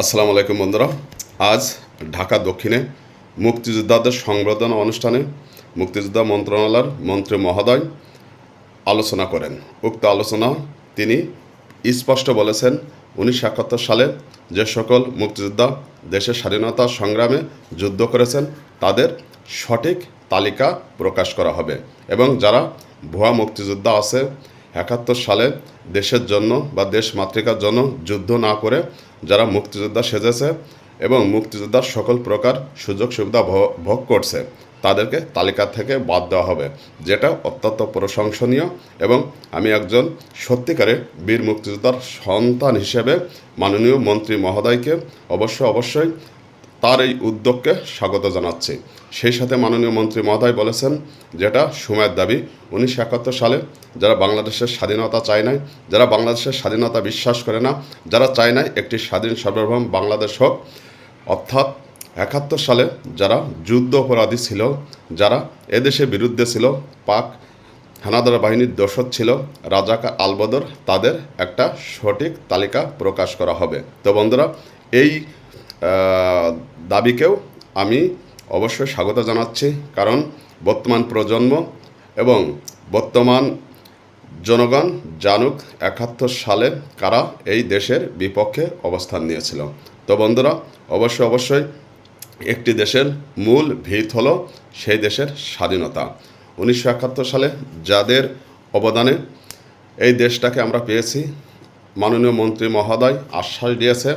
আসসালামু আলাইকুম বন্ধুরা। আজ ঢাকা দক্ষিণে মুক্তিযোদ্ধাদের সংবর্ধনা অনুষ্ঠানে মুক্তিযোদ্ধা মন্ত্রণালয়ের মন্ত্রী মহোদয় আলোচনা করেন। উক্ত আলোচনা তিনি স্পষ্ট বলেছেন, 1971 সালে যে সকল মুক্তিযোদ্ধা দেশের স্বাধীনতা সংগ্রামে যুদ্ধ করেছেন তাদের সঠিক তালিকা প্রকাশ করা হবে এবং যারা ভুয়া মুক্তিযোদ্ধা আছে 71 সালে দেশের জন্য বা দেশ মাতৃকার জন্য যুদ্ধ না করে যারা মুক্তিযোদ্ধা সেজেছে এবং মুক্তিযোদ্ধার সকল প্রকার সুযোগ সুবিধা ভোগ করছে তাদেরকে তালিকা থেকে বাদ দেওয়া হবে, যেটা অত্যন্ত প্রশংসনীয়। এবং আমি একজন সত্যিকারের বীর মুক্তিযোদ্ধার সন্তান হিসেবে মাননীয় মন্ত্রী মহোদয়কে অবশ্যই তার এই উদ্যোগকে স্বাগত জানাচ্ছি। সেই সাথে মাননীয় মন্ত্রী মহোদয় বলেছেন, যেটা সময়ের দাবি, 1971 সালে যারা বাংলাদেশের স্বাধীনতা চায় নাই, যারা বাংলাদেশের স্বাধীনতা বিশ্বাস করে না, যারা চায় নাই একটি স্বাধীন সার্বভৌম বাংলাদেশ হোক, অর্থাৎ 71 সালে যারা যুদ্ধ অপরাধী ছিল, যারা এদেশের বিরুদ্ধে ছিল, পাক হানাদার বাহিনীর দোসর ছিল, রাজাকা আলবদর, তাদের একটা সঠিক তালিকা প্রকাশ করা হবে। তো বন্ধুরা, এই দাবিকেও আমি অবশ্যই স্বাগত জানাচ্ছি, কারণ বর্তমান প্রজন্ম এবং বর্তমান জনগণ জানুক 71 সালে কারা এই দেশের বিপক্ষে অবস্থান নিয়েছিল। তো বন্ধুরা, অবশ্যই একটি দেশের মূল ভিত হলো সেই দেশের স্বাধীনতা। 1971 সালে যাদের অবদানে এই দেশটাকে আমরা পেয়েছি, মাননীয় মন্ত্রী মহোদয় আশ্বাস দিয়েছে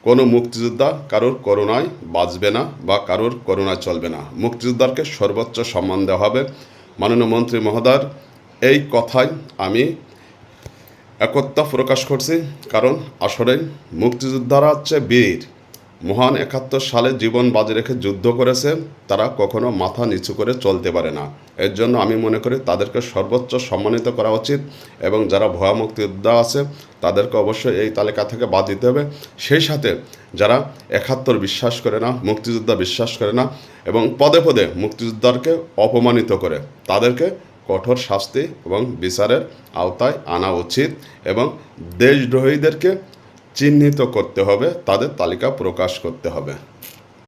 কোনো মুক্তিযোদ্ধা কারোর করুণায় বাঁচবে না বা কারোর করুণায় চলবে না, মুক্তিযোদ্ধাকে সর্বোচ্চ সম্মান দেওয়া হবে। মাননীয় মন্ত্রী মহোদয়ের এই কথায় আমি একতা প্রকাশ করছি, কারণ আসলে মুক্তিযোদ্ধারা হচ্ছে বীর, মহান 71 সালে জীবন বাজি রেখে যুদ্ধ করেছে, তারা কখনো মাথা নিচু করে চলতে পারে না। এর জন্য আমি মনে করি তাদেরকে সর্বোচ্চ সম্মানিত করা উচিত এবং যারা ভুয়া মুক্তিযোদ্ধা আছে তাদেরকে অবশ্যই এই তালিকা থেকে বাদ দিতে হবে। সেই সাথে যারা 71 বিশ্বাস করে না, মুক্তিযোদ্ধা বিশ্বাস করে না এবং পদে পদে মুক্তিযোদ্ধাকে অপমানিত করে, তাদেরকে কঠোর শাস্তি এবং বিচারের আওতায় আনা উচিত এবং দেশদ্রোহীদেরকে চিহ্নিত করতে হবে, তাদের তালিকা প্রকাশ করতে হবে।